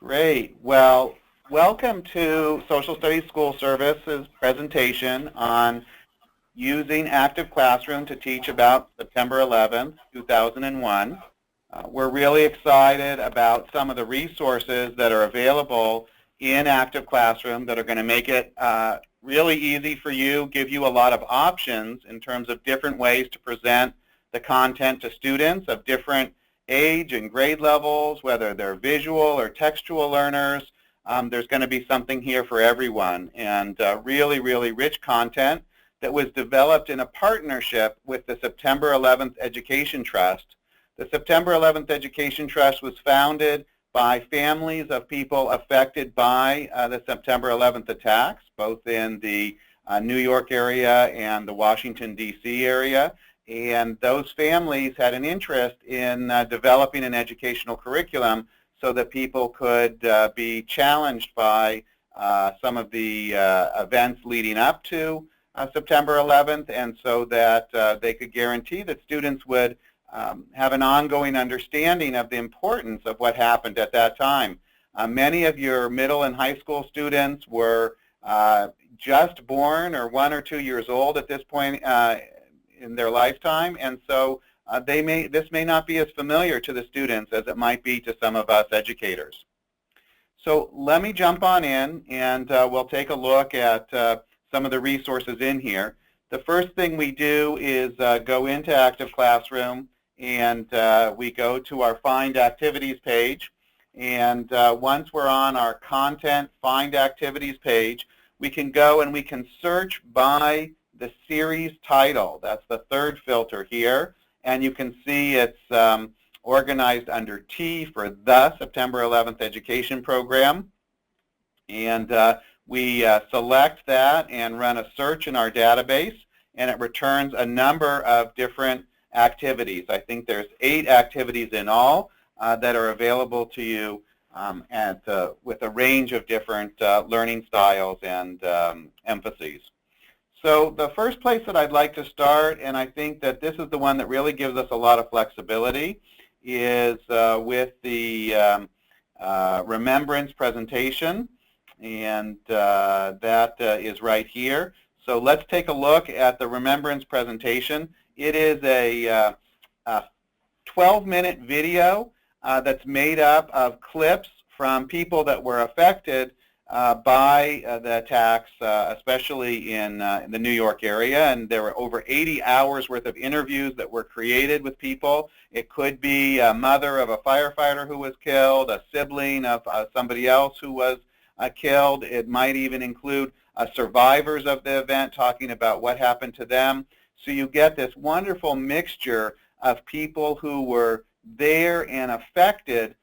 Great. Well, welcome to Social Studies School Service's presentation on using Active Classroom to teach about September 11th, 2001. We're really excited about some of the resources that are available in Active Classroom that are going to make it really easy for you, give you a lot of options in terms of different ways to present the content to students of different age and grade levels, whether they're visual or textual learners. There's going to be something here for everyone, and really, really rich content that was developed in a partnership with the September 11th Education Trust. The September 11th Education Trust was founded by families of people affected by the September 11th attacks, both in the New York area and the Washington, D.C. area. And those families had an interest in developing an educational curriculum so that people could be challenged by some of the events leading up to September 11th, and so that they could guarantee that students would have an ongoing understanding of the importance of what happened at that time. Many of your middle and high school students were just born or 1 or 2 years old at this point in their lifetime, and so this may not be as familiar to the students as it might be to some of us educators. So let me jump on in, and we'll take a look at some of the resources in here. The first thing we do is go into Active Classroom, and we go to our Find Activities page. And once we're on our Content Find Activities page, we can go and we can search by the series title. That's the third filter here. And you can see it's organized under T for the September 11th Education Program. And we select that and run a search in our database, and it returns a number of different activities. I think there's 8 activities in all that are available to you with a range of different learning styles and emphases. So the first place that I'd like to start, and I think that this is the one that really gives us a lot of flexibility, is with the Remembrance Presentation, and that is right here. So let's take a look at the Remembrance Presentation. It is a 12-minute video that's made up of clips from people that were affected by the attacks, especially in the New York area, and there were over 80 hours worth of interviews that were created with people. It could be a mother of a firefighter who was killed, a sibling of somebody else who was killed. It might even include survivors of the event talking about what happened to them. So you get this wonderful mixture of people who were there and affected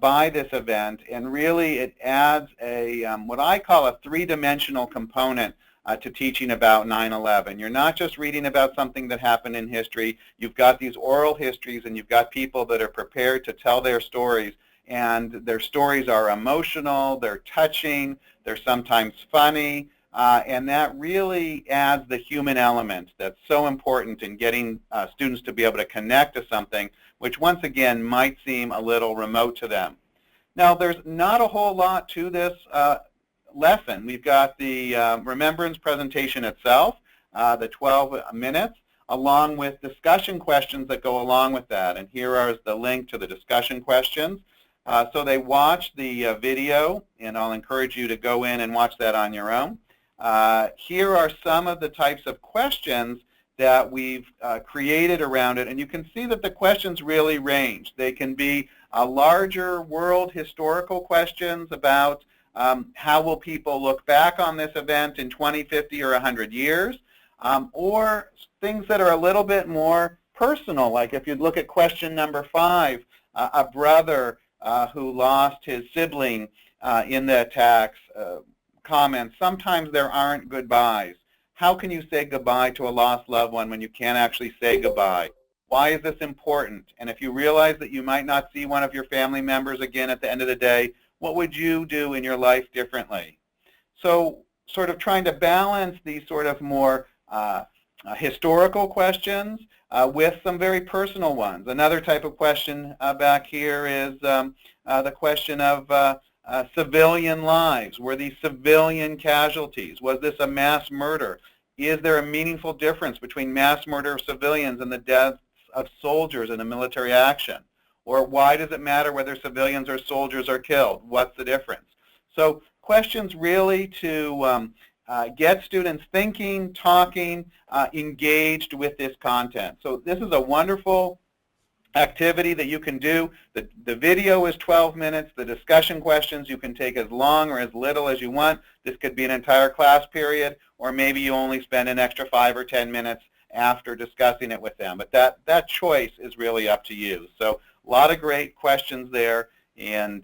by this event, and really it adds a what I call a 3-dimensional component to teaching about 9/11. You're not just reading about something that happened in history. You've got these oral histories, and you've got people that are prepared to tell their stories, and their stories are emotional, they're touching, they're sometimes funny, and that really adds the human element that's so important in getting students to be able to connect to something which once again might seem a little remote to them. Now, there's not a whole lot to this lesson. We've got the Remembrance Presentation itself, the 12 minutes, along with discussion questions that go along with that. And here is the link to the discussion questions. So they watch the video, and I'll encourage you to go in and watch that on your own. Here are some of the types of questions that we've created around it, and you can see that the questions really range. They can be larger world historical questions about how will people look back on this event in 20, 50, or 100 years, or things that are a little bit more personal, like if you look at question number 5, a brother who lost his sibling in the attacks, comments, sometimes there aren't goodbyes. How can you say goodbye to a lost loved one when you can't actually say goodbye? Why is this important? And if you realize that you might not see one of your family members again at the end of the day, what would you do in your life differently? So sort of trying to balance these sort of more historical questions with some very personal ones. Another type of question back here is the question of civilian lives? Were these civilian casualties? Was this a mass murder? Is there a meaningful difference between mass murder of civilians and the deaths of soldiers in a military action? Or why does it matter whether civilians or soldiers are killed? What's the difference? So questions really to get students thinking, talking, engaged with this content. So this is a wonderful activity that you can do. The video is 12 minutes. The discussion questions you can take as long or as little as you want. This could be an entire class period, or maybe you only spend an extra 5 or 10 minutes after discussing it with them. But that choice is really up to you. So a lot of great questions there, and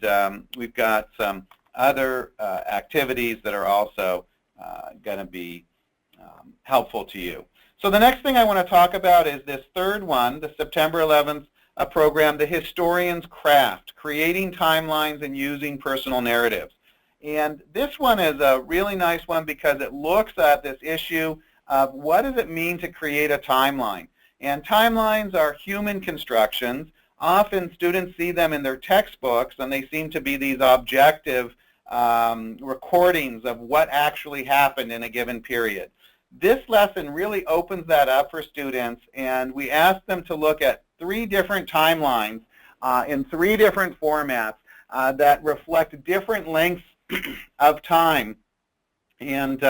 we've got some other activities that are also going to be helpful to you. So the next thing I want to talk about is this third one, the September 11th program, The Historian's Craft, Creating Timelines and Using Personal Narratives. And this one is a really nice one because it looks at this issue of what does it mean to create a timeline. And timelines are human constructions. Often students see them in their textbooks, and they seem to be these objective recordings of what actually happened in a given period. This lesson really opens that up for students, and we ask them to look at 3 different timelines in 3 different formats that reflect different lengths of time, and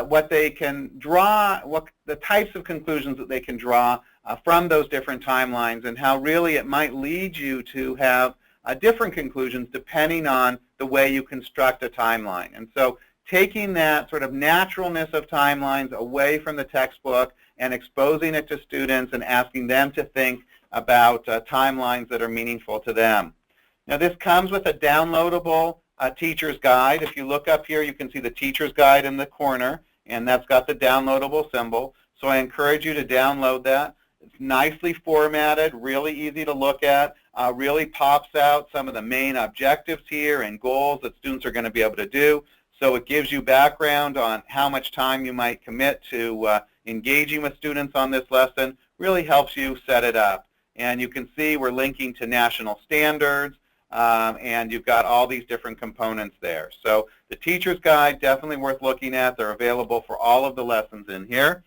what they can draw, what the types of conclusions that they can draw from those different timelines, and how really it might lead you to have different conclusions depending on the way you construct a timeline. And so taking that sort of naturalness of timelines away from the textbook and exposing it to students and asking them to think about timelines that are meaningful to them. Now this comes with a downloadable teacher's guide. If you look up here, you can see the teacher's guide in the corner, and that's got the downloadable symbol. So I encourage you to download that. It's nicely formatted, really easy to look at, really pops out some of the main objectives here and goals that students are going to be able to do. So it gives you background on how much time you might commit to engaging with students on this lesson, really helps you set it up. And you can see we're linking to national standards, and you've got all these different components there. So the teacher's guide, definitely worth looking at. They're available for all of the lessons in here.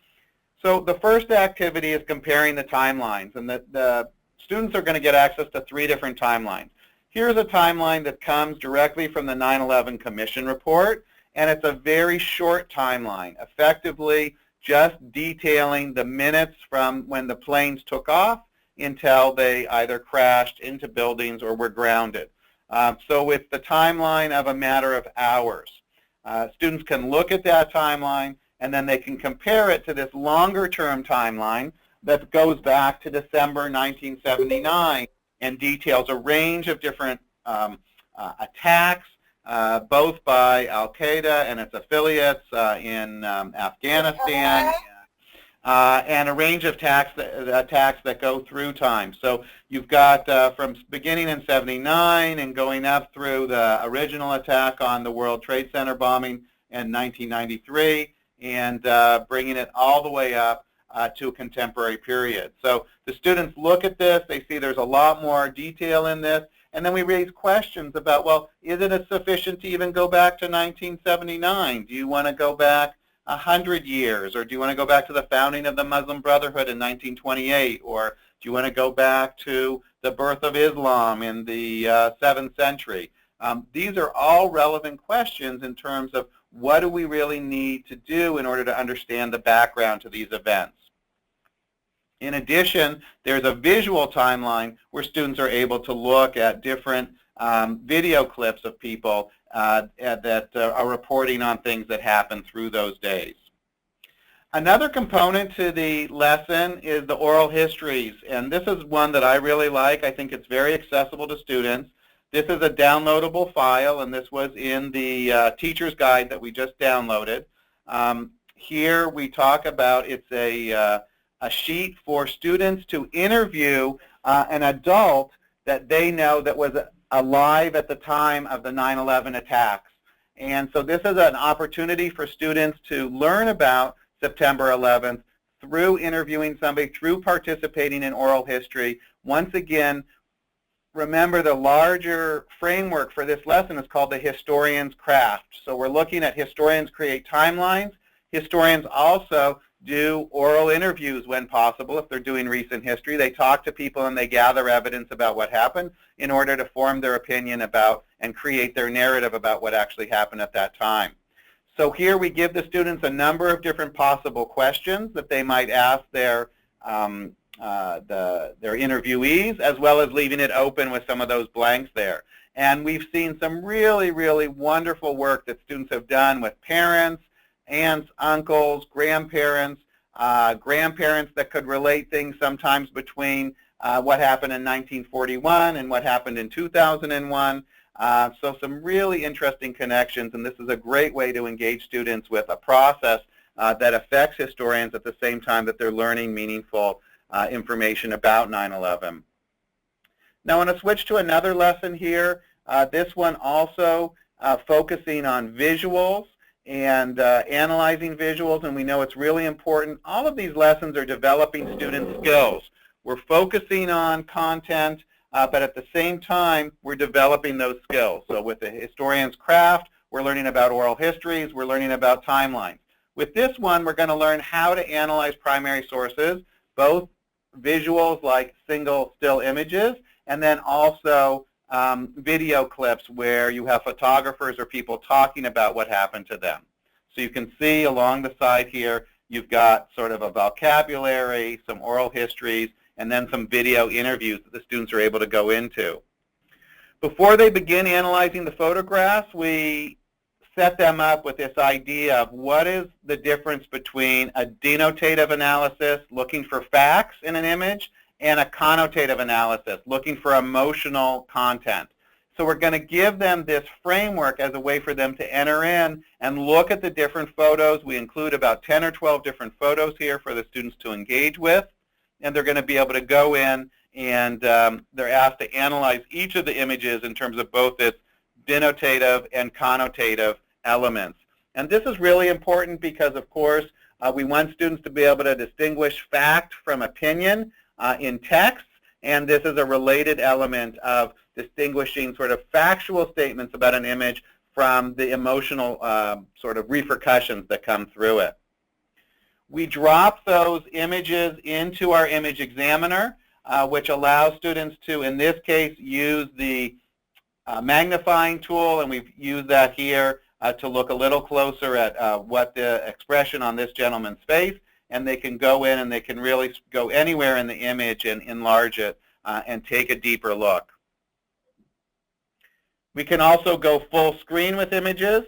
So the first activity is comparing the timelines, and the students are going to get access to 3 different timelines. Here's a timeline that comes directly from the 9/11 Commission report, and it's a very short timeline, effectively just detailing the minutes from when the planes took off until they either crashed into buildings or were grounded. So it's the timeline of a matter of hours. Students can look at that timeline, and then they can compare it to this longer-term timeline that goes back to December 1979 and details a range of different attacks, both by Al-Qaeda and its affiliates in Afghanistan, and a range of attacks that go through time. So you've got from beginning in 79 and going up through the original attack on the World Trade Center bombing in 1993, and bringing it all the way up to a contemporary period. So the students look at this, they see there's a lot more detail in this, and then we raise questions about, well, is it sufficient to even go back to 1979? Do you want to go back 100 years, or do you want to go back to the founding of the Muslim Brotherhood in 1928, or do you want to go back to the birth of Islam in the 7th century? These are all relevant questions in terms of what do we really need to do in order to understand the background to these events. In addition, there's a visual timeline where students are able to look at different video clips of people that are reporting on things that happened through those days. Another component to the lesson is the oral histories, and this is one that I really like. I think it's very accessible to students. This is a downloadable file, and this was in the teacher's guide that we just downloaded. Here we talk about, it's a sheet for students to interview an adult that they know that was alive at the time of the 9/11 attacks. And so this is an opportunity for students to learn about September 11th through interviewing somebody, through participating in oral history. Once again, remember the larger framework for this lesson is called the historian's craft. So we're looking at historians create timelines. Historians also do oral interviews when possible. If they're doing recent history, they talk to people and they gather evidence about what happened in order to form their opinion about and create their narrative about what actually happened at that time. So here we give the students a number of different possible questions that they might ask their interviewees, as well as leaving it open with some of those blanks there. And we've seen some really, really wonderful work that students have done with parents, aunts, uncles, grandparents, grandparents that could relate things sometimes between what happened in 1941 and what happened in 2001. So some really interesting connections, and this is a great way to engage students with a process that affects historians at the same time that they're learning meaningful information about 9/11. Now I want to switch to another lesson here. This one also focusing on visuals and analyzing visuals, and we know it's really important. All of these lessons are developing student skills. We're focusing on content, but at the same time, we're developing those skills. So with the historian's craft, we're learning about oral histories, we're learning about timelines. With this one, we're going to learn how to analyze primary sources, both visuals like single still images, and then also video clips where you have photographers or people talking about what happened to them. So you can see along the side here, you've got sort of a vocabulary, some oral histories, and then some video interviews that the students are able to go into. Before they begin analyzing the photographs, we set them up with this idea of what is the difference between a denotative analysis, looking for facts in an image, and a connotative analysis, looking for emotional content. So we're going to give them this framework as a way for them to enter in and look at the different photos. We include about 10 or 12 different photos here for the students to engage with, and they're going to be able to go in and they're asked to analyze each of the images in terms of both its denotative and connotative elements. And this is really important because, of course, we want students to be able to distinguish fact from opinion in text, and this is a related element of distinguishing sort of factual statements about an image from the emotional sort of repercussions that come through it. We drop those images into our image examiner, which allows students to, in this case, use the magnifying tool, and we've used that here to look a little closer at what the expression on this gentleman's face, and they can go in and they can really go anywhere in the image and enlarge it and take a deeper look. We can also go full screen with images.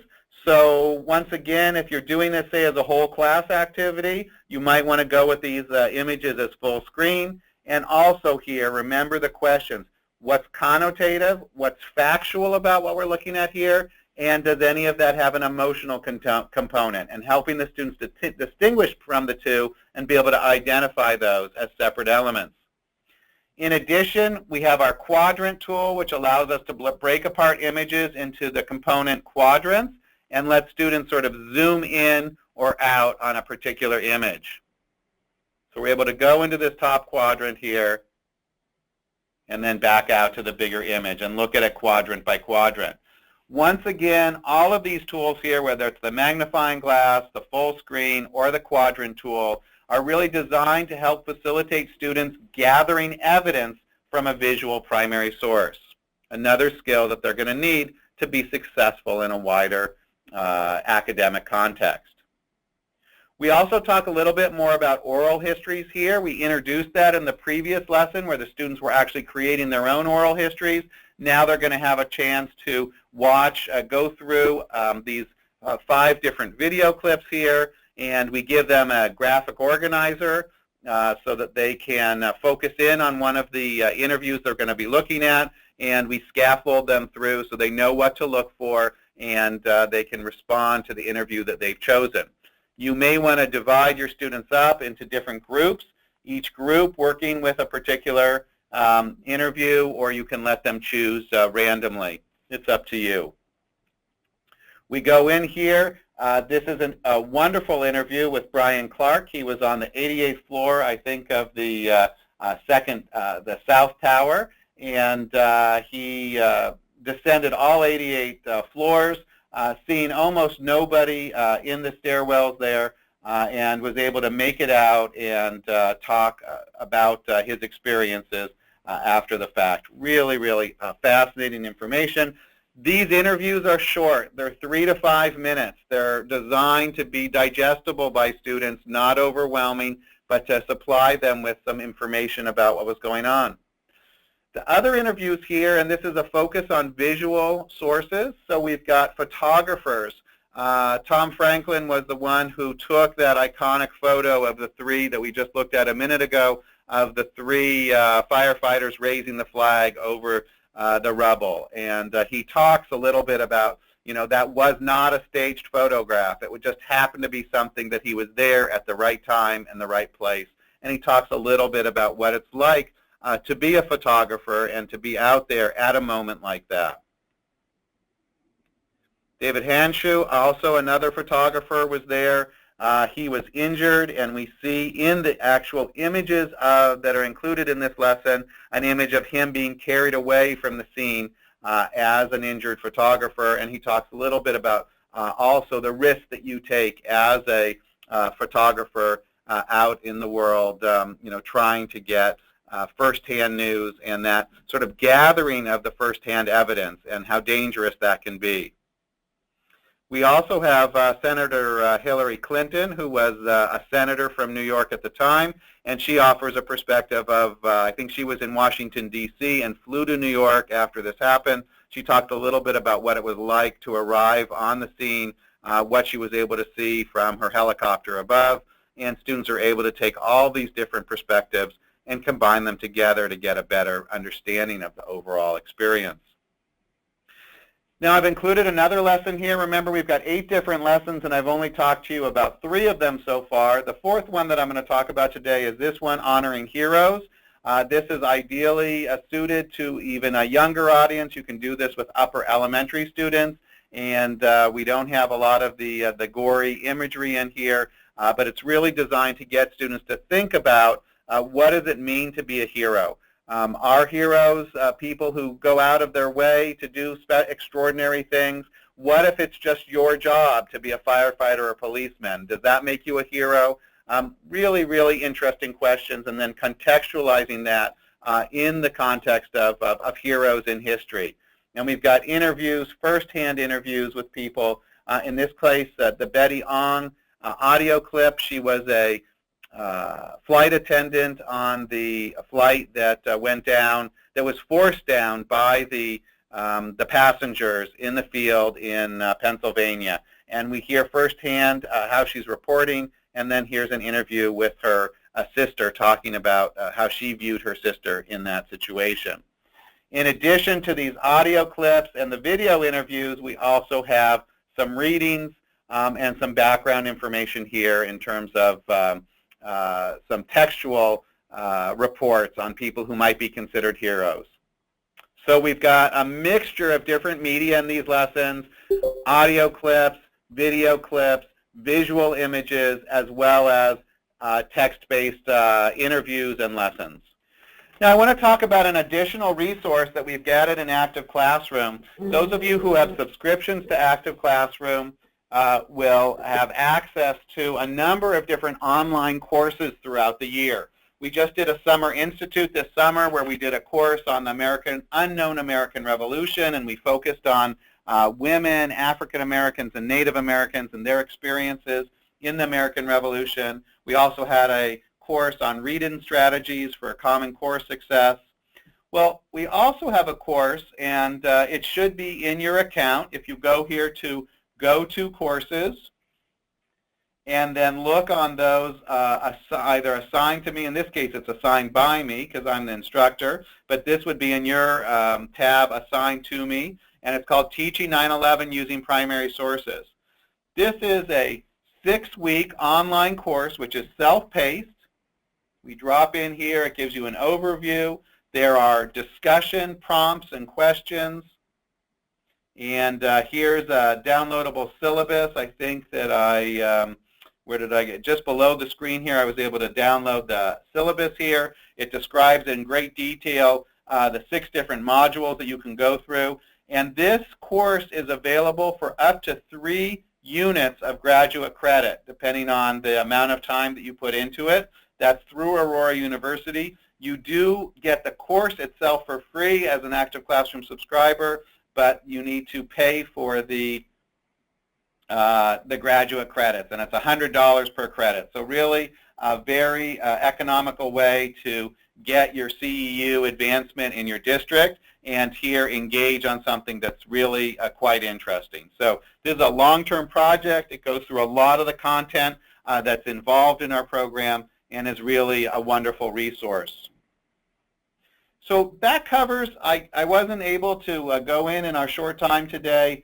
So once again, if you're doing this, say, as a whole class activity, you might want to go with these images as full screen. And also here, remember the questions. What's connotative? What's factual about what we're looking at here? And does any of that have an emotional component? And helping the students to distinguish from the two and be able to identify those as separate elements. In addition, we have our Quadrant tool, which allows us to break apart images into the component quadrants and let students sort of zoom in or out on a particular image. So we're able to go into this top quadrant here and then back out to the bigger image and look at it quadrant by quadrant. Once again, all of these tools here, whether it's the magnifying glass, the full screen, or the Quadrant tool, are really designed to help facilitate students gathering evidence from a visual primary source, another skill that they're going to need to be successful in a wider academic context. We also talk a little bit more about oral histories here. We introduced that in the previous lesson where the students were actually creating their own oral histories. Now they're going to have a chance to watch, go through these 5 different video clips here, and we give them a graphic organizer so that they can focus in on one of the interviews they're going to be looking at, and we scaffold them through so they know what to look for and they can respond to the interview that they've chosen. You may want to divide your students up into different groups, each group working with a particular interview, or you can let them choose randomly. It's up to you. We go in here. This is a wonderful interview with Brian Clark. He was on the 88th floor, I think, of the the South Tower, and he descended all 88 floors, seeing almost nobody in the stairwells there, and was able to make it out and talk about his experiences after the fact. Really, really fascinating information. These interviews are short. They're 3 to 5 minutes. They're designed to be digestible by students, not overwhelming, but to supply them with some information about what was going on. The other interviews here, and this is a focus on visual sources, so we've got photographers. Tom Franklin was the one who took that iconic photo of the 3 that we just looked at a minute ago, of the 3 firefighters raising the flag over the rubble. And he talks a little bit about, that was not a staged photograph. It would just happen to be something that he was there at the right time and the right place. And he talks a little bit about what it's like to be a photographer and to be out there at a moment like that. David Handschuh, also another photographer, was there. He was injured, and we see in the actual images that are included in this lesson an image of him being carried away from the scene as an injured photographer, and he talks a little bit about also the risk that you take as a photographer out in the world, trying to get firsthand news, and that sort of gathering of the firsthand evidence and how dangerous that can be. We also have Senator Hillary Clinton, who was a senator from New York at the time, and she offers a perspective of, I think she was in Washington, D.C. and flew to New York after this happened. She talked a little bit about what it was like to arrive on the scene, what she was able to see from her helicopter above, and students are able to take all these different perspectives and combine them together to get a better understanding of the overall experience. Now, I've included another lesson here. Remember, we've got 8 different lessons, and I've only talked to you about 3 of them so far. The 4th one that I'm going to talk about today is this one, Honoring Heroes. This is ideally suited to even a younger audience. You can do this with upper elementary students, and we don't have a lot of the gory imagery in here, but it's really designed to get students to think about what does it mean to be a hero. Are heroes people who go out of their way to do extraordinary things? What if it's just your job to be a firefighter or a policeman? Does that make you a hero? Really, really interesting questions, and then contextualizing that in the context of heroes in history. And we've got interviews, first-hand interviews with people. In this case, the Betty Ong audio clip. She was a flight attendant on the flight that went down, that was forced down by the passengers in the field in Pennsylvania. And we hear firsthand how she's reporting, and then here's an interview with her sister talking about how she viewed her sister in that situation. In addition to these audio clips and the video interviews, we also have some readings and some background information here in terms of some textual reports on people who might be considered heroes. So we've got a mixture of different media in these lessons, audio clips, video clips, visual images, as well as text-based interviews and lessons. Now I want to talk about an additional resource that we've gathered in Active Classroom. Those of you who have subscriptions to Active Classroom will have access to a number of different online courses throughout the year. We just did a Summer Institute this summer where we did a course on the unknown American Revolution, and we focused on women, African Americans, and Native Americans and their experiences in the American Revolution. We also had a course on read-in strategies for Common Core success. Well, we also have a course, and it should be in your account if you go here to Go to Courses, and then look on those either assigned to me. In this case, it's assigned by me because I'm the instructor, but this would be in your tab assigned to me, and it's called Teaching 9/11 Using Primary Sources. This is a 6-week online course which is self-paced. We drop in here. It gives you an overview. There are discussion prompts and questions. And here's a downloadable syllabus. I think that where did I get? Just below the screen here, I was able to download the syllabus here. It describes in great detail the 6 different modules that you can go through. And this course is available for up to 3 units of graduate credit, depending on the amount of time that you put into it. That's through Aurora University. You do get the course itself for free as an Active Classroom subscriber, but you need to pay for the graduate credits, and it's $100 per credit. So really a very economical way to get your CEU advancement in your district and here engage on something that's really quite interesting. So this is a long-term project. It goes through a lot of the content that's involved in our program and is really a wonderful resource. So that covers, I wasn't able to go in our short time today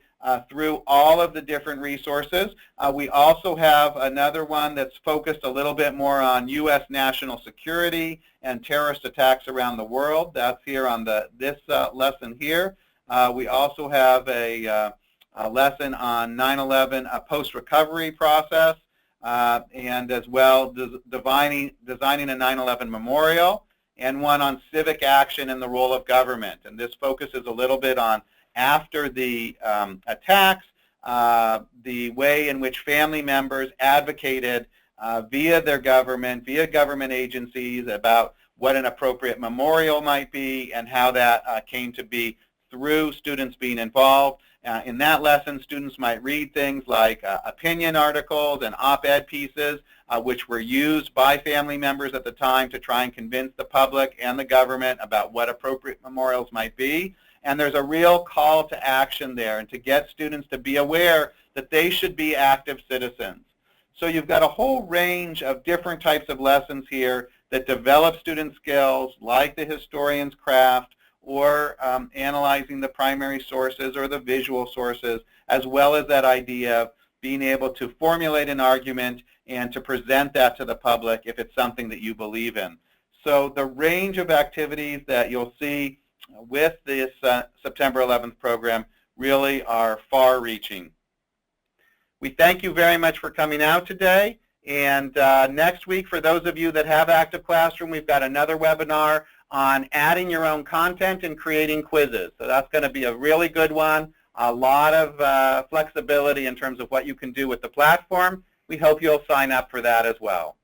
through all of the different resources. We also have another one that's focused a little bit more on U.S. national security and terrorist attacks around the world. That's here on this lesson here. We also have a lesson on 9/11 post-recovery process, and as well designing a 9/11 memorial, and one on civic action and the role of government. And this focuses a little bit on after the attacks, the way in which family members advocated via their government, via government agencies, about what an appropriate memorial might be and how that came to be through students being involved. In that lesson, students might read things like opinion articles and op-ed pieces, which were used by family members at the time to try and convince the public and the government about what appropriate memorials might be. And there's a real call to action there, and to get students to be aware that they should be active citizens. So you've got a whole range of different types of lessons here that develop student skills, like the historian's craft, or analyzing the primary sources or the visual sources, as well as that idea of being able to formulate an argument and to present that to the public if it's something that you believe in. So the range of activities that you'll see with this September 11th program really are far-reaching. We thank you very much for coming out today. And next week, for those of you that have Active Classroom, we've got another webinar on adding your own content and creating quizzes. So that's going to be a really good one. A lot of flexibility in terms of what you can do with the platform. We hope you'll sign up for that as well.